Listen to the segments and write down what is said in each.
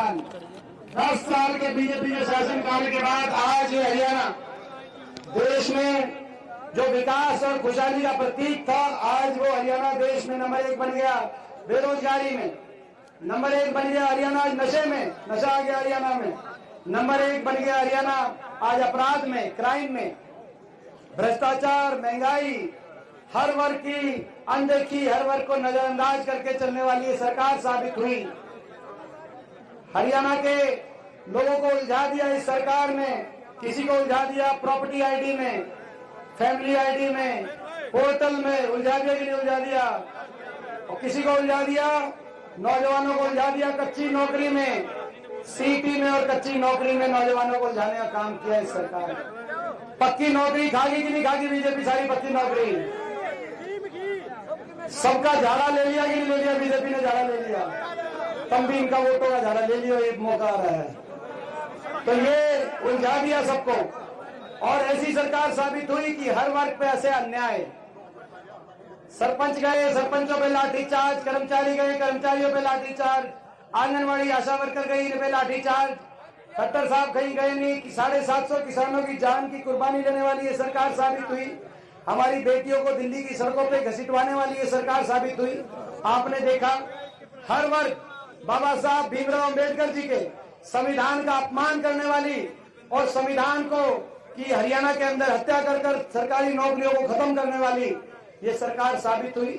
10 साल के बीजेपी के शासनकाल के बाद आज ये हरियाणा देश में जो विकास और खुशहाली का प्रतीक था, आज वो हरियाणा देश में नंबर 1 बन गया। बेरोजगारी में नंबर 1 बन गया हरियाणा। नशे में नशा आ गया हरियाणा में नंबर 1 बन गया हरियाणा। आज अपराध में, क्राइम में, भ्रष्टाचार, महंगाई, हर वर्ग की अनदेखी, हर वर्ग को नजरअंदाज करके चलने वाली ये सरकार साबित हुई। हरियाणा के लोगों को उलझा दिया इस सरकार ने। किसी को उलझा दिया प्रॉपर्टी आईडी में, फैमिली आईडी में, पोर्टल में, उलझा दिया कि नहीं उलझा दिया। और किसी को उलझा दिया, नौजवानों को उलझा दिया कच्ची नौकरी में, सीटी में और कच्ची नौकरी में नौजवानों को उलझाने का काम किया इस सरकार ने। पक्की नौकरी खागी कि नहीं खागी बीजेपी? सारी पक्की नौकरी। सबका झाड़ा ले लिया कि नहीं ले लिया? बीजेपी ने झाड़ा ले लिया। तब भी इनका वोटों का झाड़ा ले लिया, एक मौका आ रहा है तो ये उलझा दिया सबको। और ऐसी सरकार साबित हुई कि हर वर्ग पे ऐसे अन्याय। सरपंच गए, सरपंचों पे लाठीचार्ज, कर्मचारी गए, कर्मचारियों पे लाठीचार्ज, आंगनबाड़ी आशा वर्कर गई, इन पे लाठीचार्ज। खट्टर साहब कहीं गए नहीं कि 750 किसानों की जान की कुर्बानी देने वाली ये सरकार साबित हुई। हमारी बेटियों को दिल्ली की सड़कों पे घसीटवाने वाली ये सरकार साबित हुई। आपने देखा हर वर्ग बाबा साहब भीमराव अंबेडकर जी के संविधान का अपमान करने वाली और संविधान को की हरियाणा के अंदर हत्या कर सरकारी नौकरियों को खत्म करने वाली ये सरकार साबित हुई।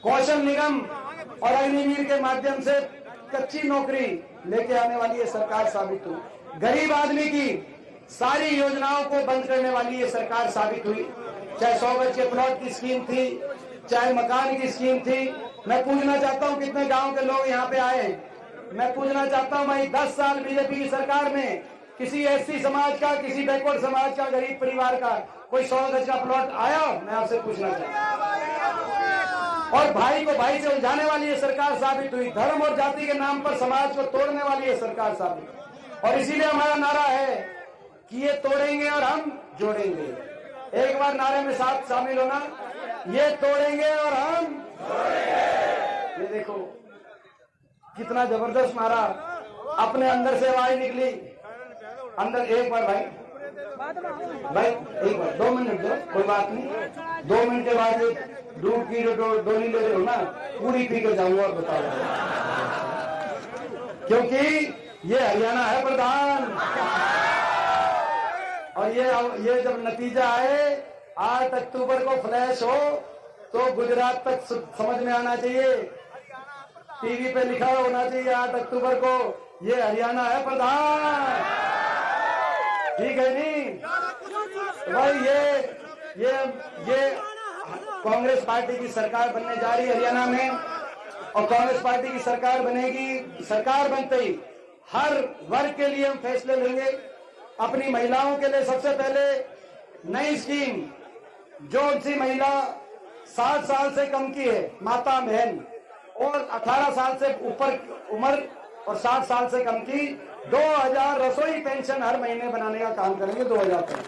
कौशल निगम और अग्निवीर के माध्यम से कच्ची नौकरी लेके आने वाली ये सरकार साबित हुई। गरीब आदमी की सारी योजनाओं को बंद करने वाली ये सरकार साबित हुई। चाहे 100 गज के प्लॉट की स्कीम थी, चाहे मकान की स्कीम थी। मैं पूछना चाहता हूं कितने गांव के लोग यहाँ पे आए। मैं पूछना चाहता हूं भाई 10 साल बीजेपी की सरकार में किसी एससी समाज का, किसी बैकवर्ड समाज का, गरीब परिवार का कोई 100 गज का प्लॉट आया? मैं आपसे पूछना चाहता हूं। और भाई को भाई से उलझाने वाली ये सरकार साबित हुई। धर्म और जाति के नाम पर समाज को तोड़ने वाली ये सरकार साबित। और इसीलिए हमारा नारा है कि ये तोड़ेंगे और हम जोड़ेंगे। एक बार नारे में साथ शामिल होना, ये तोड़ेंगे और हम जोड़ेंगे। ये देखो कितना जबरदस्त नारा अपने अंदर से आवाज निकली। अंदर एक बार भाई एक बार 2 मिनट दो, कोई बात नहीं। 2 मिनट के बाद दूध की जो डोली ले रहे हो ना, पूरी पी के जाऊंगा और बताओ। क्योंकि ये हरियाणा है प्रधान। और ये जब नतीजा आए 8 अक्टूबर को फ्लैश हो तो गुजरात तक समझ में आना चाहिए, टीवी पे लिखा होना चाहिए 8 अक्टूबर को ये हरियाणा है प्रधान। ठीक है नहीं? तो भाई ये कांग्रेस पार्टी की सरकार बनने जा रही है हरियाणा में। और कांग्रेस पार्टी की सरकार बनेगी। सरकार बनते ही हर वर्ग के लिए हम फैसले लेंगे। अपनी महिलाओं के लिए सबसे पहले नई स्कीम, जो उनसी महिला 60 साल से कम की है, माता बहन, और 18 साल से ऊपर उम्र और 60 साल से कम की 2000 रसोई पेंशन हर महीने बनाने का काम करेंगे। 2000 पेंशन।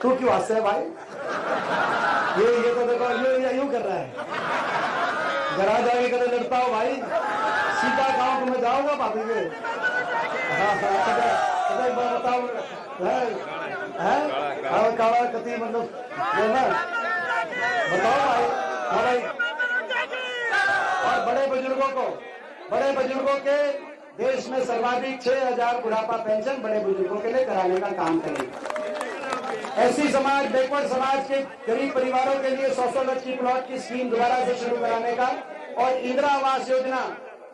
तू क्यों हंसते है भाई? ये तो देखो ये यूं कर रहा है। घर जाके कदे लड़ता हो भाई, सीधा गांव में जाओगा भाभी के। बताओ काला कति मतलब ये ना बताओ भाई। और बड़े बुजुर्गों के देश में सर्वाधिक 6000 बुढ़ापा पेंशन बड़े बुजुर्गों के लिए कराने का काम करेंगे। ऐसी समाज, बैकवर्ड समाज के गरीब परिवारों के लिए 100 गज की प्लॉट की स्कीम दोबारा से शुरू कराने का। और इंदिरा आवास योजना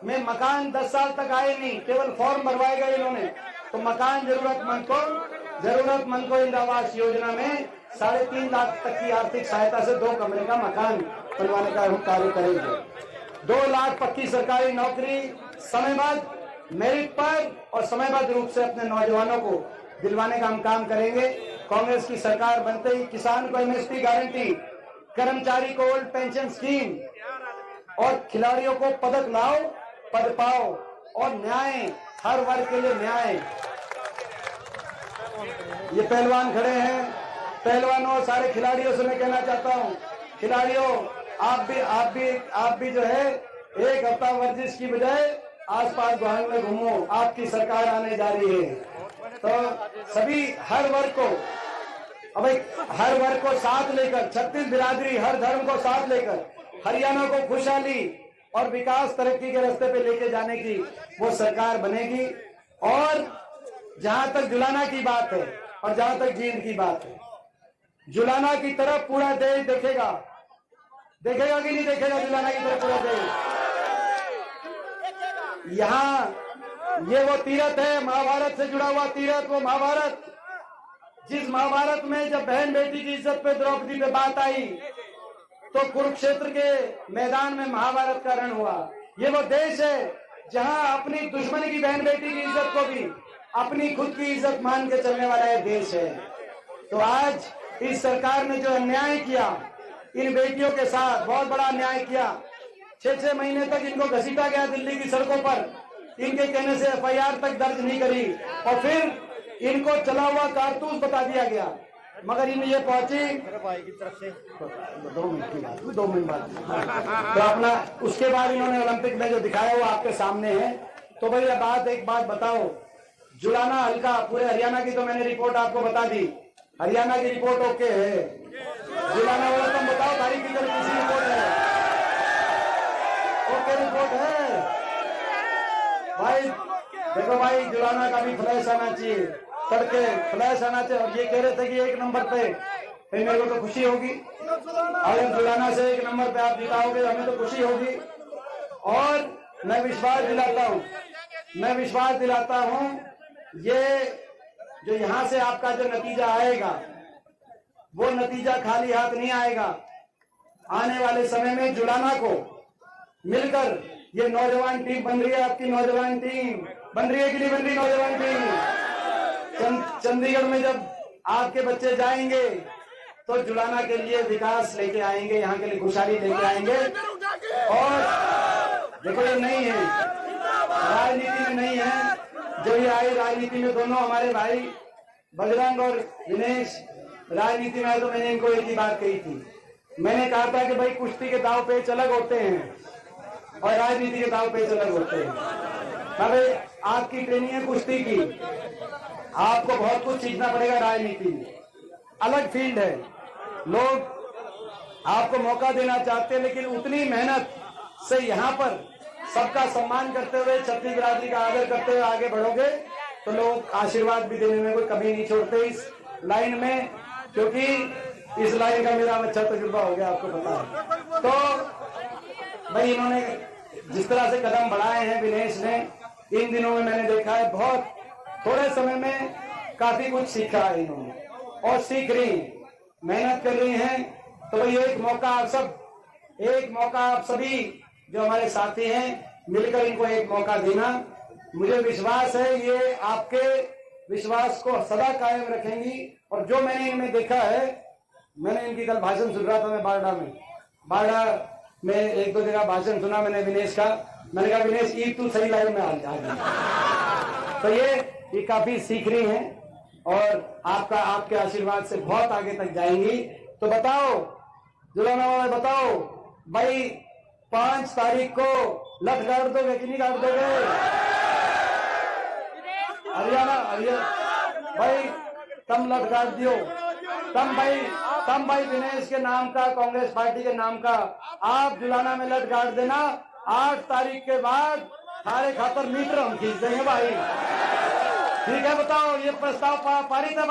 में मकान 10 साल तक आए नहीं, केवल फॉर्म भरवाए गए इन्होंने। तो मकान जरूरतमंद को इंदिरा आवास योजना में 3.5 लाख तक की आर्थिक सहायता से 2 कमरे का मकान बनवाने का हम कार्य करेंगे। 2 लाख पक्की सरकारी नौकरी समयबद्ध, मेरिट पर और समयबद्ध रूप से अपने नौजवानों को दिलवाने का हम काम करेंगे। कांग्रेस की सरकार बनते ही किसान को एमएसपी गारंटी, कर्मचारी को ओल्ड पेंशन स्कीम और खिलाड़ियों को पदक लाओ, पद पाओ और न्याय, हर वर्ग के लिए न्याय। ये पहलवान खड़े हैं, पहलवानों और सारे खिलाड़ियों से मैं कहना चाहता हूं, खिलाड़ियों आप भी जो है एक हफ्ता वर्जिश की बजाय आसपास गुहान में घूमो, आपकी सरकार आने जा रही है। तो सभी हर वर्ग को साथ लेकर, 36 बिरादरी हर धर्म को साथ लेकर हरियाणा को खुशहाली और विकास तरक्की के रास्ते पे लेके जाने की वो सरकार बनेगी। और जहां तक जुलाना की बात है और जहां तक जींद की बात है, जुलाना की तरफ पूरा देश देखेगा कि नहीं देखेगा? जुलाना की तरफ पूरा देश। यहाँ ये वो तीरथ है, महाभारत से जुड़ा हुआ तीरथ, वो महाभारत जिस महाभारत में जब बहन बेटी की इज्जत पे, द्रौपदी पे बात आई तो कुरुक्षेत्र के मैदान में महाभारत का रण हुआ। ये वो देश है जहां अपनी दुश्मन की बहन बेटी की इज्जत को भी अपनी खुद की इज्जत मान के चलने वाला ये देश है। तो आज इस सरकार ने जो अन्याय किया इन बेटियों के साथ, बहुत बड़ा अन्याय किया। 6-6 महीने तक इनको घसीटा गया दिल्ली की सड़कों पर, इनके कहने से FIR तक दर्ज नहीं करी और फिर इनको चला हुआ कारतूस बता दिया गया। मगर इन ये पहुंची 2 मिनट बाद तो अपना, उसके बाद इन्होंने ओलंपिक में जो दिखाया वो आपके सामने है। तो भाई एक बात बताओ, जुलाना हल्का पूरे हरियाणा की तो मैंने रिपोर्ट आपको बता दी, हरियाणा की रिपोर्ट ओके है। जुलाना वाला तुम बताओ तारीख की किसी रिपोर्ट है? ओके रिपोर्ट है भाई। देखो भाई, जुलाना का भी फ्लैश आना चाहिए, तड़के फ्लैश आना चाहिए। और ये कह रहे थे कि 1 नंबर पे, फिर मेरे को तो खुशी होगी अगर जुलाना से 1 नंबर पे आप जिताओगे, हमें तो खुशी होगी। और मैं विश्वास दिलाता हूं ये जो यहां से आपका जो नतीजा आएगा वो नतीजा खाली हाथ नहीं आएगा। आने वाले समय में जुलाना को मिलकर ये नौजवान टीम बन रही है, आपकी नौजवान टीम बन रही है कि नहीं बन रही? नौजवान टीम चंडीगढ़ में जब आपके बच्चे जाएंगे तो जुलाना के लिए विकास लेके आएंगे, यहाँ के लिए खुशहाली लेके आएंगे। और देखो ये नहीं है, राजनीति में नहीं है। जब ये आए राजनीति में, दोनों हमारे भाई बजरंग और दिनेश राजनीति में आए तो मैंने इनको एक ही बात कही थी। मैंने कहा था कि भाई कुश्ती के दाव पेच अलग होते हैं और राजनीति के दाव पेच अलग होते हैं। भाई आपकी ट्रेनिंग है कुश्ती की, आपको बहुत कुछ सीखना पड़ेगा। राजनीति अलग फील्ड है, लोग आपको मौका देना चाहते हैं, लेकिन उतनी मेहनत से यहाँ पर सबका सम्मान करते हुए, छत्तीस बिरादरी का आदर करते हुए आगे बढ़ोगे तो लोग आशीर्वाद भी देने में कोई कमी नहीं छोड़ते इस लाइन में, क्योंकि इस लाइन का मेरा अच्छा तजुर्बा हो गया, आपको पता है। तो भाई इन्होंने जिस तरह से कदम बढ़ाए हैं दिनेश ने, इन दिनों में मैंने देखा है बहुत थोड़े समय में काफी कुछ सीखा है इन्होंने और सीख रही, मेहनत कर रही हैं। तो भाई एक मौका आप सभी जो हमारे साथी हैं मिलकर इनको एक मौका देना। मुझे विश्वास है ये आपके विश्वास को सदा कायम रखेंगी। और जो मैंने इनमें देखा है, मैंने इनकी कल भाषण सुन रहा था, मैं बारडा में 1-2 जगह भाषण सुना मैंने विनेश का। मैंने कहा विनेश ईद तू सही लाइन में आ जा। तो ये काफी सीख रही हैं और आपके आशीर्वाद से बहुत आगे तक जाएंगी। तो बताओ जुलाना वाले, बताओ भाई 5 तारीख को लठ गाड़ दोगे कि नहीं गाड़ दोगे? हरियाणा भाई तुम लठ गाड़ दियो, तुम भाई दिनेश के नाम का, कांग्रेस पार्टी के नाम का आप जुलाना में लठ गाड़ देना। 8 तारीख के बाद थारे खातर मीटर हम खींच देंगे भाई। ठीक है, बताओ ये प्रस्ताव पारित है।